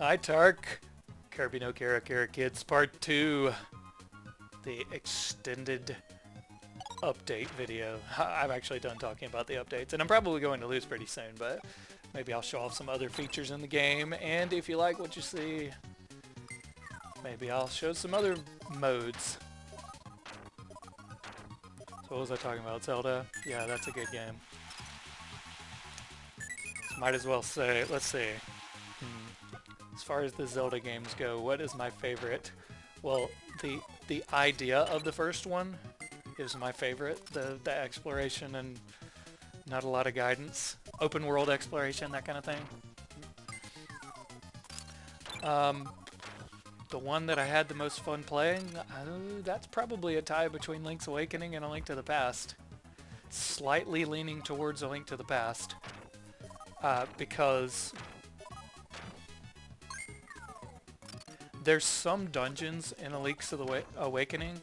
Hi Tark! Kirby no Kirakira Kids Part 2. The extended update video. I'm actually done talking about the updates, and I'm probably going to lose pretty soon, but maybe I'll show off some other features in the game, and if you like what you see, maybe I'll show some other modes. So what was I talking about? Zelda? Yeah, that's a good game. So might as well say, let's see. As far as the Zelda games go, what is my favorite? Well, the idea of the first one is my favorite. The exploration and not a lot of guidance. Open world exploration, that kind of thing. The one that I had the most fun playing, that's probably a tie between Link's Awakening and A Link to the Past. Slightly leaning towards A Link to the Past. Because there's some dungeons in A Link to the Awakening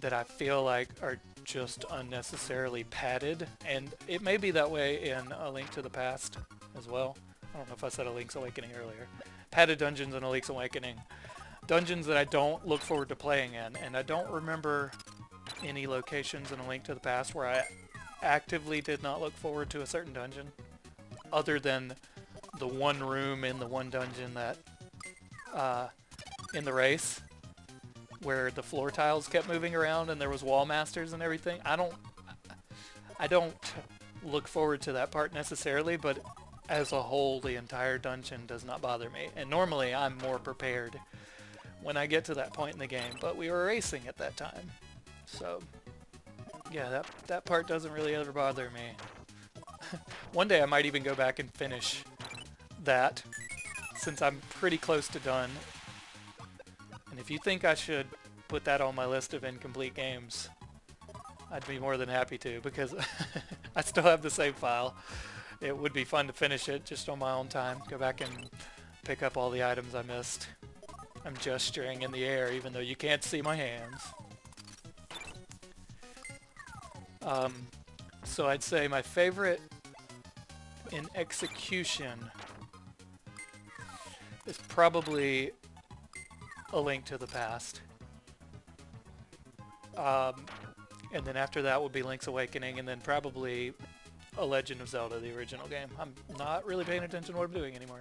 that I feel like are just unnecessarily padded, and it may be that way in A Link to the Past as well. I don't know if I said A Link's Awakening earlier. Padded dungeons in A Link's Awakening. Dungeons that I don't look forward to playing in, and I don't remember any locations in A Link to the Past where I actively did not look forward to a certain dungeon, other than the one room in the one dungeon that, in the race, where the floor tiles kept moving around and there was wall masters and everything. I don't look forward to that part necessarily, but as a whole, the entire dungeon does not bother me. And normally I'm more prepared when I get to that point in the game, but we were racing at that time. So yeah, that part doesn't really ever bother me. One day I might even go back and finish that, since I'm pretty close to done. And if you think I should put that on my list of incomplete games, I'd be more than happy to, because I still have the save file. It would be fun to finish it just on my own time. Go back and pick up all the items I missed. I'm gesturing in the air even though you can't see my hands. So I'd say my favorite in execution is probably A Link to the Past. And then after that would be Link's Awakening, and then probably A Legend of Zelda, the original game. I'm not really paying attention to what I'm doing anymore.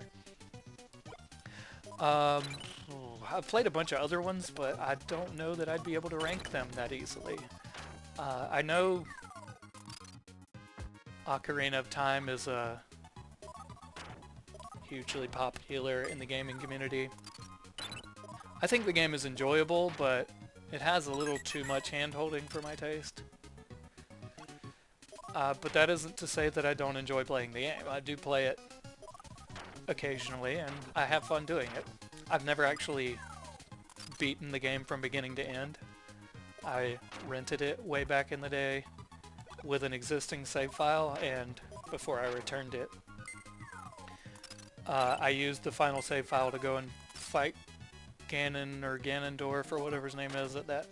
I've played a bunch of other ones, but I don't know that I'd be able to rank them that easily. I know Ocarina of Time is hugely popular in the gaming community. I think the game is enjoyable, but it has a little too much hand-holding for my taste. But that isn't to say that I don't enjoy playing the game. I do play it occasionally, and I have fun doing it. I've never actually beaten the game from beginning to end. I rented it way back in the day with an existing save file, and before I returned it, I used the final save file to go and fight Ganon or Ganondorf or whatever his name is at that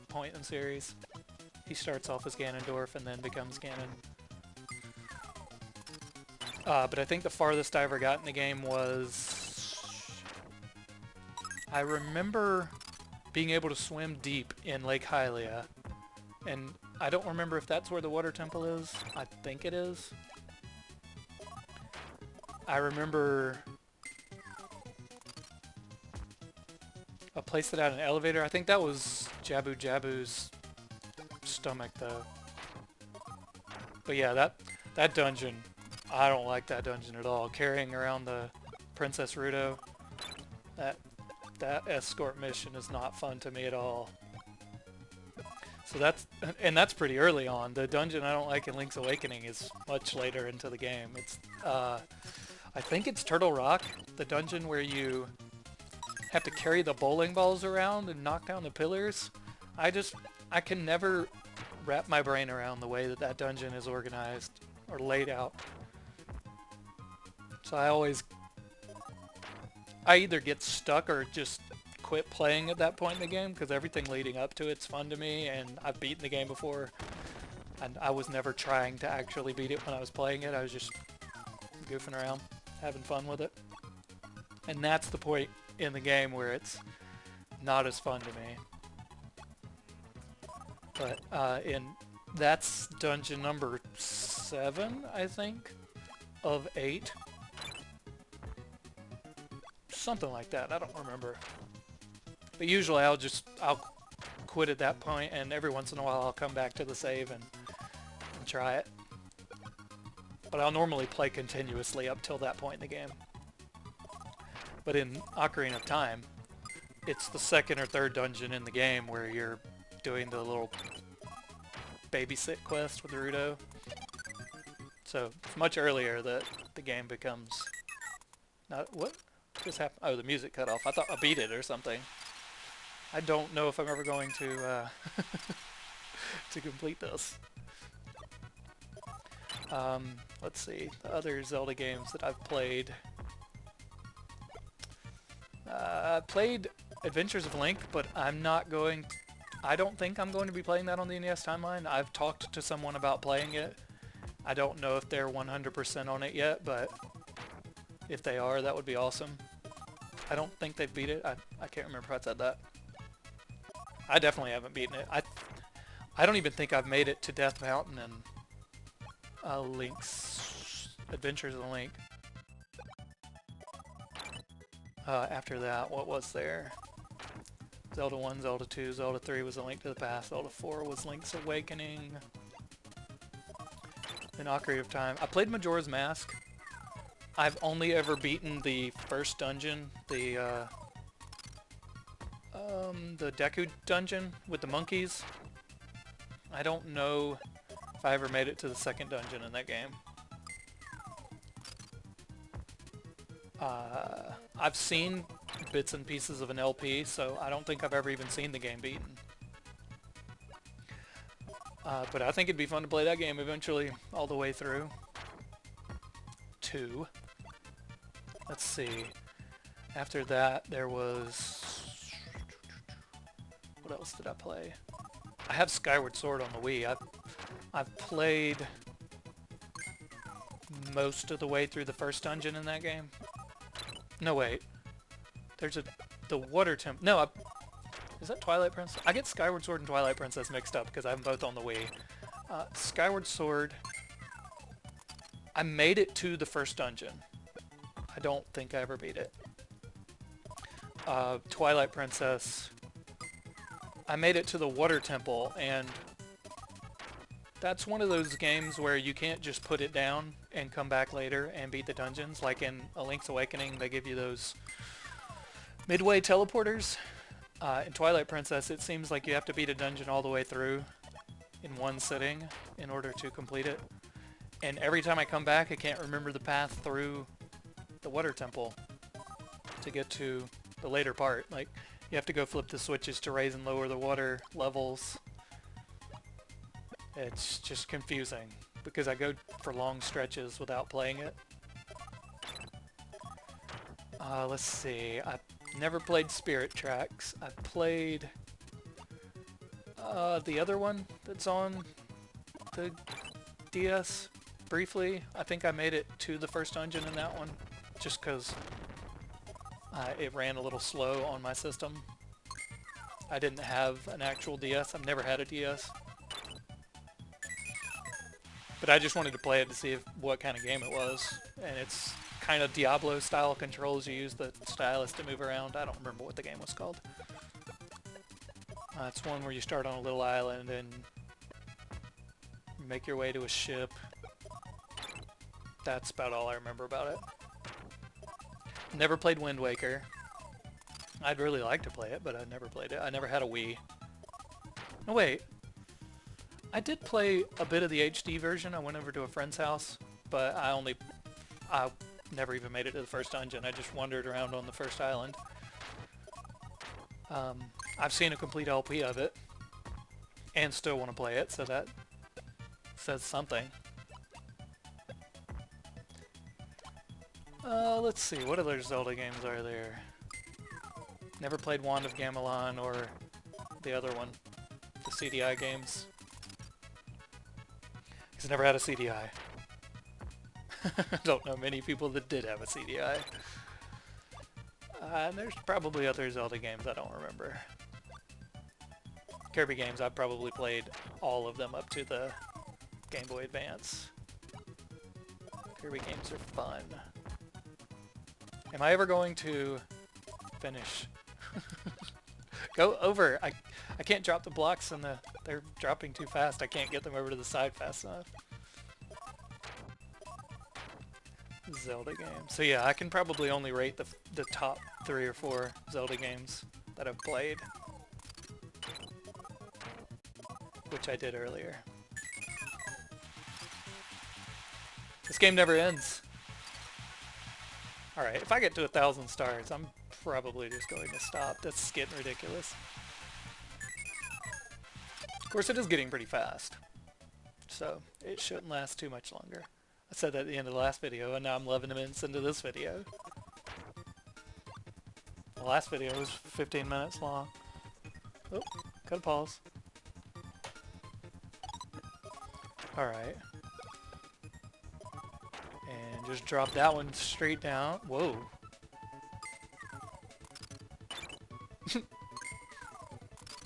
point in the series. He starts off as Ganondorf and then becomes Ganon. But I think the farthest I ever got in the game was... I remember being able to swim deep in Lake Hylia, and I don't remember if that's where the water temple is. I think it is. I remember a place that had an elevator. I think that was Jabu Jabu's stomach, though. But yeah, that dungeon, I don't like that dungeon at all. Carrying around the Princess Ruto, that escort mission is not fun to me at all. So that's pretty early on. The dungeon I don't like in Link's Awakening is much later into the game. It's I think it's Turtle Rock, the dungeon where you have to carry the bowling balls around and knock down the pillars. I can never wrap my brain around the way that dungeon is organized or laid out. So I either get stuck or just quit playing at that point in the game, because everything leading up to it's fun to me, and I've beaten the game before, and I was never trying to actually beat it when I was playing it. I was just goofing around, having fun with it. And that's the point in the game where it's not as fun to me. But that's dungeon number 7, I think, of 8. Something like that, I don't remember. But usually I'll quit at that point, and every once in a while I'll come back to the save and try it. But I'll normally play continuously up till that point in the game. But in Ocarina of Time, it's the second or third dungeon in the game where you're doing the little babysit quest with Naruto. So it's much earlier that the game becomes... Not, what just happened? Oh, the music cut off. I thought I beat it or something. I don't know if I'm ever going to to complete this. Let's see, the other Zelda games that I've played. I played Adventures of Link, but I don't think I'm going to be playing that on the NES timeline. I've talked to someone about playing it. I don't know if they're 100% on it yet, but if they are, that would be awesome. I don't think they've beat it. I can't remember if I said that. I definitely haven't beaten it. I don't even think I've made it to Death Mountain and Link's Adventures of Link. After that, what was there? Zelda 1, Zelda 2, Zelda 3 was A Link to the Past, Zelda 4 was Link's Awakening. Then Ocarina of Time. I played Majora's Mask. I've only ever beaten the first dungeon, the Deku dungeon with the monkeys. I don't know if I ever made it to the second dungeon in that game. I've seen bits and pieces of an LP, so I don't think I've ever even seen the game beaten. But I think it'd be fun to play that game eventually, all the way through. 2. Let's see. After that, there was... What else did I play? I have Skyward Sword on the Wii. I've played most of the way through the first dungeon in that game. No, wait. There's the water temp... No, is that Twilight Princess? I get Skyward Sword and Twilight Princess mixed up because I have them both on the Wii. Skyward Sword... I made it to the first dungeon. I don't think I ever beat it. Twilight Princess... I made it to the water temple, and that's one of those games where you can't just put it down and come back later and beat the dungeons. Like in A Link's Awakening, they give you those midway teleporters. In Twilight Princess, it seems like you have to beat a dungeon all the way through in one sitting in order to complete it. And every time I come back, I can't remember the path through the water temple to get to the later part. Like, you have to go flip the switches to raise and lower the water levels. It's just confusing because I go for long stretches without playing it. Let's see. I've never played Spirit Tracks. I've played the other one that's on the DS briefly. I think I made it to the first dungeon in that one just because it ran a little slow on my system. I didn't have an actual DS. I've never had a DS. But I just wanted to play it to see what kind of game it was. And it's kind of Diablo-style controls. You use the stylus to move around. I don't remember what the game was called. It's one where you start on a little island and make your way to a ship. That's about all I remember about it. Never played Wind Waker. I'd really like to play it, but I never played it. I never had a Wii. No, wait. I did play a bit of the HD version. I went over to a friend's house, but I never even made it to the first dungeon. I just wandered around on the first island. I've seen a complete LP of it, and still want to play it, so that says something. Let's see, what other Zelda games are there? Never played Wand of Gamelon or the other one, the CDI games. Because I never had a CDI. Don't know many people that did have a CDI. There's probably other Zelda games I don't remember. Kirby games, I've probably played all of them up to the Game Boy Advance. Kirby games are fun. Am I ever going to finish? Go over! I can't drop the blocks and they're dropping too fast. I can't get them over to the side fast enough. Zelda games. So yeah, I can probably only rate the top 3 or 4 Zelda games that I've played. Which I did earlier. This game never ends. Alright, if I get to 1,000 stars, I'm probably just going to stop. That's getting ridiculous. Of course, it is getting pretty fast. So, it shouldn't last too much longer. I said that at the end of the last video, and now I'm 11 minutes into this video. The last video was 15 minutes long. Oh, gotta pause. Alright. And just drop that one straight down. Whoa.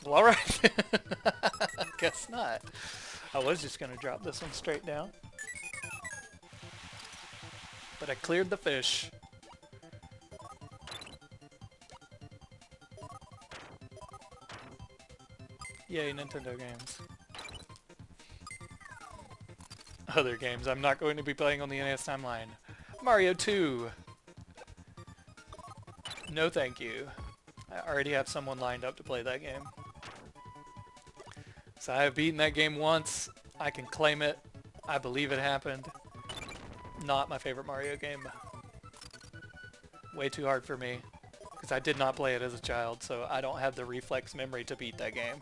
Well, alright. Guess not. I was just gonna drop this one straight down. But I cleared the fish. Yay, Nintendo games. Other games I'm not going to be playing on the NES timeline. Mario 2! No thank you. I already have someone lined up to play that game. So I have beaten that game once. I can claim it. I believe it happened. Not my favorite Mario game. Way too hard for me. Because I did not play it as a child, so I don't have the reflex memory to beat that game.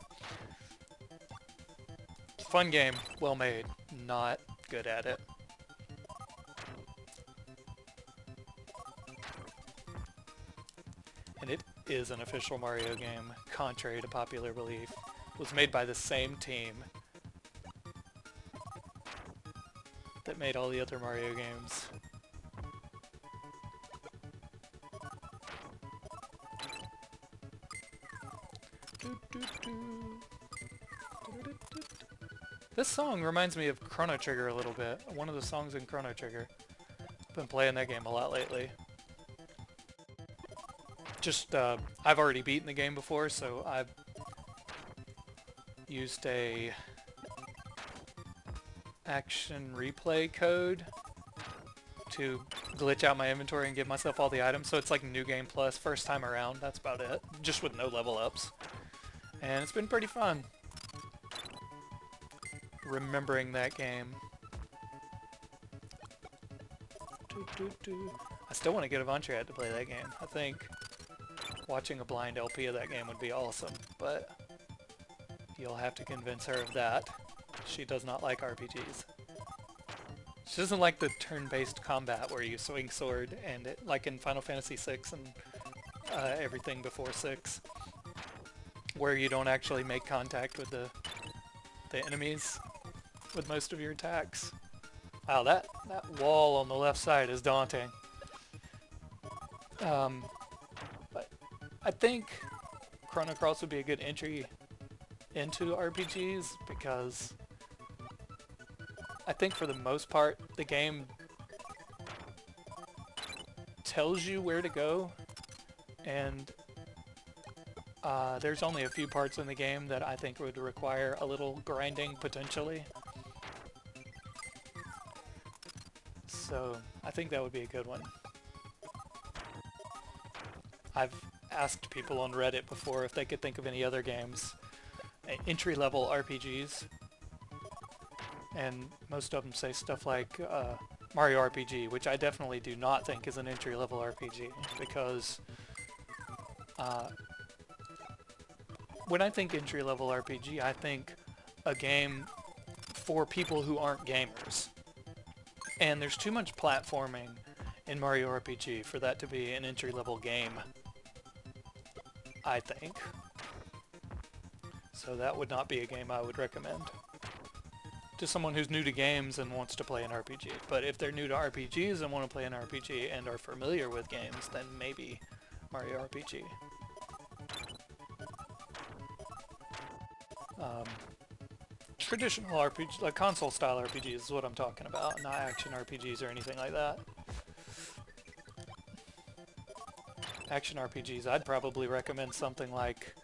Fun game. Well made. Not good at it. And it is an official Mario game, contrary to popular belief. It was made by the same team that made all the other Mario games. This song reminds me of Chrono Trigger a little bit. One of the songs in Chrono Trigger. Been playing that game a lot lately. Just, I've already beaten the game before, so I've used a action replay code to glitch out my inventory and give myself all the items. So it's like New Game Plus, first time around, that's about it. Just with no level ups. And it's been pretty fun. Remembering that game. I still want to get Avantria to play that game. I think watching a blind LP of that game would be awesome, but you'll have to convince her of that. She does not like RPGs. She doesn't like the turn-based combat where you swing sword, and it, like in Final Fantasy VI and everything before 6, where you don't actually make contact with the enemies with most of your attacks. Wow, that wall on the left side is daunting. But I think Chrono Cross would be a good entry into RPGs because I think for the most part the game tells you where to go, and there's only a few parts in the game that I think would require a little grinding potentially. So I think that would be a good one. I've asked people on Reddit before if they could think of any other games, entry-level RPGs, and most of them say stuff like Mario RPG, which I definitely do not think is an entry-level RPG, because when I think entry-level RPG, I think a game for people who aren't gamers. And there's too much platforming in Mario RPG for that to be an entry-level game, I think. So that would not be a game I would recommend to someone who's new to games and wants to play an RPG. But if they're new to RPGs and want to play an RPG and are familiar with games, then maybe Mario RPG. Traditional RPG, like console-style RPGs is what I'm talking about, not action RPGs or anything like that. Action RPGs, I'd probably recommend something like,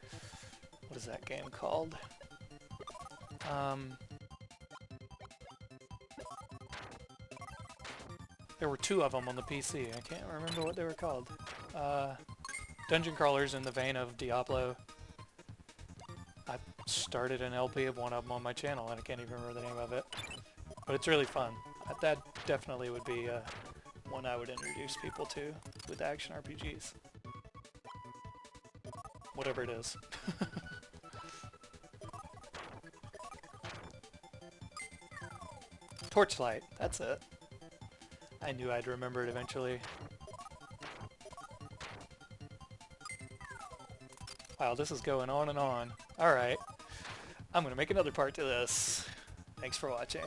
what is that game called? There were two of them on the PC. I can't remember what they were called. Dungeon crawlers in the vein of Diablo. I started an LP of one of them on my channel, and I can't even remember the name of it. But it's really fun. That definitely would be one I would introduce people to with action RPGs. Whatever it is. Torchlight, that's it. I knew I'd remember it eventually. Wow, this is going on and on. Alright. I'm gonna make another part to this. Thanks for watching.